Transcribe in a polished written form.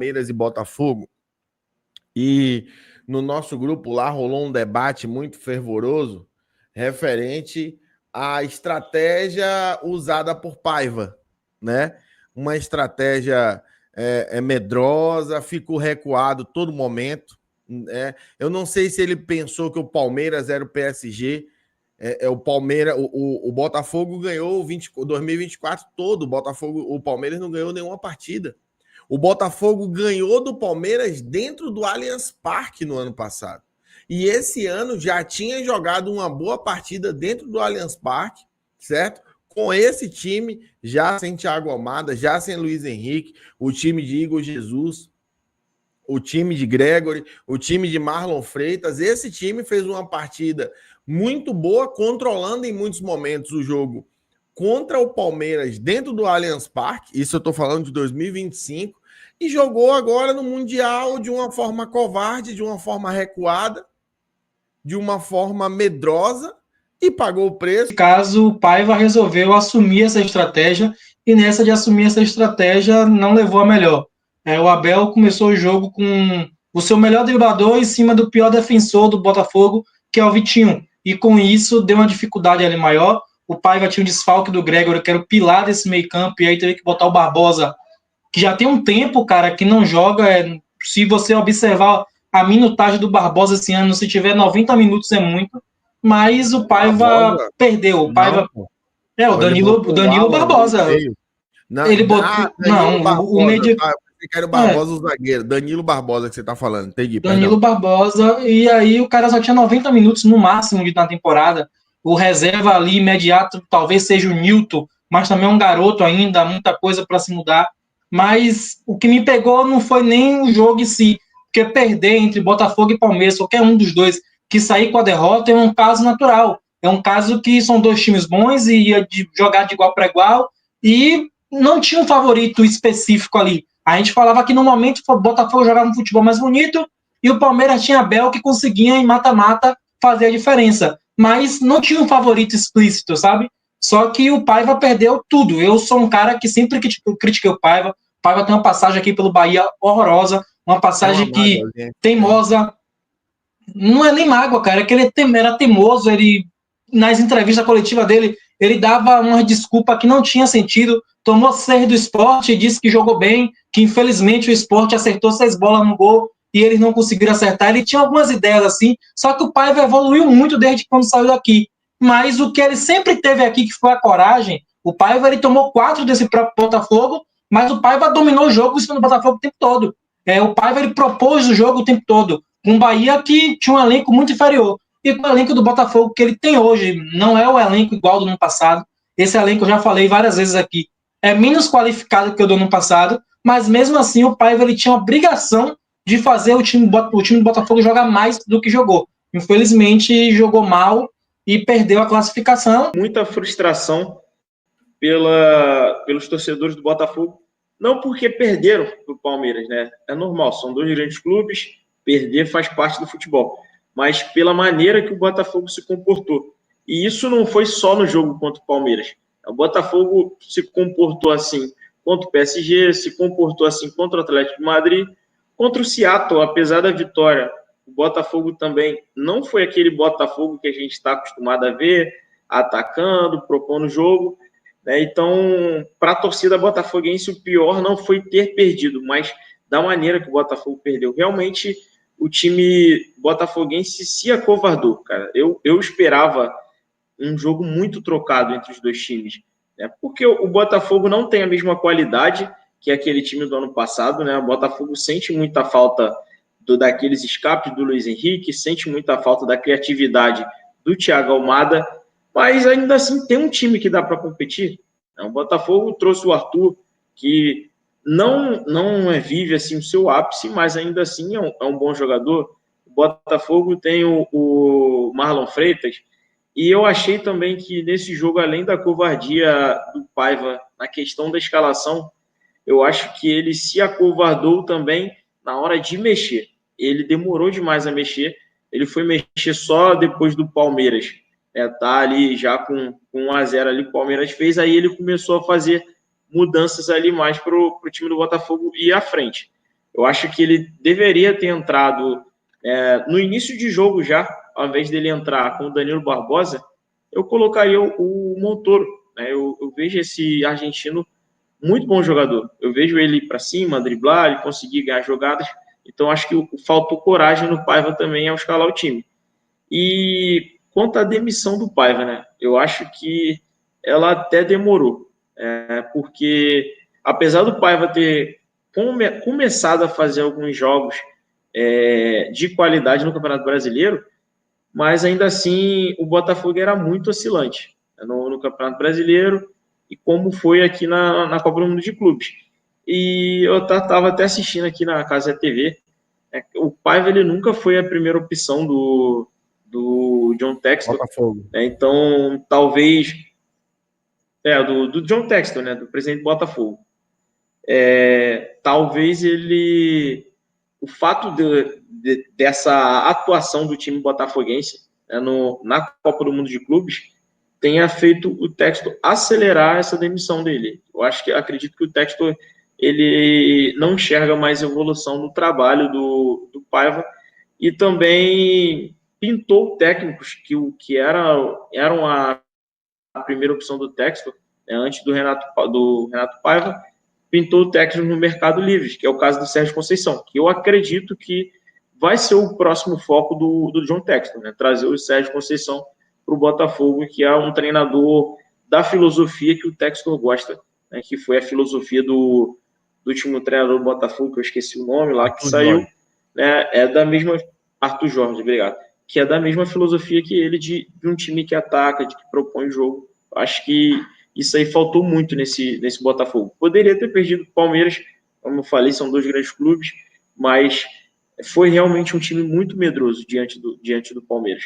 Palmeiras e Botafogo, e no nosso grupo lá rolou um debate muito fervoroso referente à estratégia usada por Paiva, né? Uma estratégia medrosa, ficou recuado todo momento. Eu não sei se ele pensou que o Palmeiras era o PSG. O Palmeiras, o Botafogo ganhou 2024 todo. O Palmeiras não ganhou nenhuma partida. O Botafogo ganhou do Palmeiras dentro do Allianz Parque no ano passado. E esse ano já tinha jogado uma boa partida dentro do Allianz Parque, certo? Com esse time, já sem Thiago Almada, já sem Luiz Henrique, o time de Igor Jesus, o time de Gregory, o time de Marlon Freitas. Esse time fez uma partida muito boa, controlando em muitos momentos o jogo contra o Palmeiras dentro do Allianz Parque. Isso eu estou falando de 2025. E jogou agora no Mundial de uma forma covarde, de uma forma recuada, de uma forma medrosa, e pagou o preço. Nesse caso, o Paiva resolveu assumir essa estratégia, e nessa de assumir essa estratégia não levou a melhor. O Abel começou o jogo com o seu melhor driblador em cima do pior defensor do Botafogo, que é o Vitinho, e com isso deu uma dificuldade ali maior. O Paiva tinha um desfalque do Gregory, que era o pilar desse meio campo, e aí teve que botar o Barbosa, que já tem um tempo, cara, que não joga. Se você observar a minutagem do Barbosa esse ano, se tiver 90 minutos é muito, mas o Paiva perdeu. O Paiva... o Danilo Barbosa. Ele botou... Não, Barbosa, o meio de... Você quer o Barbosa, o zagueiro. Danilo Barbosa que você tá falando, entendi. Danilo Barbosa, e aí o cara só tinha 90 minutos no máximo na temporada. O reserva ali imediato talvez seja o Nilton, mas também é um garoto ainda, muita coisa para se mudar. Mas o que me pegou não foi nem o jogo em si, porque perder entre Botafogo e Palmeiras, qualquer um dos dois que sair com a derrota, é um caso natural. É um caso que são dois times bons e ia jogar de igual para igual, e não tinha um favorito específico ali. A gente falava que no momento o Botafogo jogava um futebol mais bonito e o Palmeiras tinha Abel, que conseguia em mata-mata fazer a diferença. Mas não tinha um favorito explícito, sabe? Só que o Paiva perdeu tudo. Eu sou um cara que sempre critiquei o Paiva. O Paiva tem uma passagem aqui pelo Bahia horrorosa, uma passagem que teimosa. Não é nem mágoa, cara, é que ele era teimoso. Ele, nas entrevistas coletivas dele, ele dava uma desculpa que não tinha sentido, tomou 6 do Sport e disse que jogou bem, que infelizmente o Sport acertou 6 bolas no gol e eles não conseguiram acertar. Ele tinha algumas ideias assim, só que o Paiva evoluiu muito desde quando saiu daqui. Mas o que ele sempre teve aqui, que foi a coragem, o Paiva ele tomou 4 desse próprio Botafogo, mas o Paiva dominou o jogo em cima do Botafogo o tempo todo. O Paiva ele propôs o jogo o tempo todo, com o Bahia que tinha um elenco muito inferior. E com o elenco do Botafogo que ele tem hoje, não é o elenco igual do ano passado. Esse elenco, eu já falei várias vezes aqui, é menos qualificado que o do ano passado, mas mesmo assim o Paiva ele tinha a obrigação de fazer o time do Botafogo jogar mais do que jogou. Infelizmente, jogou mal e perdeu a classificação. Muita frustração pelos torcedores do Botafogo, não porque perderam para o Palmeiras, né? É normal, são 2 grandes clubes, perder faz parte do futebol, mas pela maneira que o Botafogo se comportou. E isso não foi só no jogo contra o Palmeiras. O Botafogo se comportou assim contra o PSG, se comportou assim contra o Atlético de Madrid, contra o Seattle, apesar da vitória. O Botafogo também não foi aquele Botafogo que a gente está acostumado a ver, atacando, propondo o jogo. Então, para a torcida botafoguense, o pior não foi ter perdido, mas da maneira que o Botafogo perdeu. Realmente, o time botafoguense se acovardou, cara. Eu esperava um jogo muito trocado entre os dois times, né? Porque o Botafogo não tem a mesma qualidade que aquele time do ano passado, né? O Botafogo sente muita falta daqueles escapes do Luiz Henrique, sente muita falta da criatividade do Thiago Almada, mas ainda assim tem um time que dá para competir. O Botafogo trouxe o Arthur, que não vive assim o seu ápice, mas ainda assim é um bom jogador. O Botafogo tem o Marlon Freitas, e eu achei também que nesse jogo, além da covardia do Paiva na questão da escalação, eu acho que ele se acovardou também na hora de mexer. Ele demorou demais a mexer, ele foi mexer só depois do Palmeiras. Tá ali já com 1-0 ali, o Palmeiras fez, aí ele começou a fazer mudanças ali mais para o time do Botafogo ir à frente. Eu acho que ele deveria ter entrado no início de jogo já, ao invés dele entrar com o Danilo Barbosa, eu colocaria o Montoro. Né? Eu vejo esse argentino muito bom jogador. Eu vejo ele para cima, driblar, ele conseguir ganhar jogadas. Então, acho que faltou coragem no Paiva também ao escalar o time. E quanto à demissão do Paiva, né? Eu acho que ela até demorou. Porque, apesar do Paiva ter começado a fazer alguns jogos de qualidade no Campeonato Brasileiro, mas ainda assim o Botafogo era muito oscilante no Campeonato Brasileiro e como foi aqui na Copa do Mundo de Clubes. E eu estava até assistindo aqui na Casa TV, o Paiva ele nunca foi a primeira opção do John Textor. Botafogo. Então, talvez... do John Textor, né, do presidente do Botafogo. Talvez ele... O fato dessa atuação do time botafoguense na Copa do Mundo de Clubes tenha feito o Textor acelerar essa demissão dele. Acredito que o Textor ele não enxerga mais evolução no trabalho do Paiva e também pintou técnicos que eram a primeira opção do Textor, antes do Renato Paiva, pintou técnicos no mercado livre, que é o caso do Sérgio Conceição, que eu acredito que vai ser o próximo foco do John Textor, né? Trazer o Sérgio Conceição para o Botafogo, que é um treinador da filosofia que o Textor gosta, né? Que foi a filosofia do último treinador do Botafogo, que eu esqueci o nome lá, que saiu, né? Da mesma... Arthur Jorge, obrigado. Que é da mesma filosofia que ele, de um time que ataca, de que propõe o jogo. Acho que isso aí faltou muito nesse Botafogo. Poderia ter perdido o Palmeiras, como eu falei, são dois grandes clubes, mas foi realmente um time muito medroso diante do Palmeiras.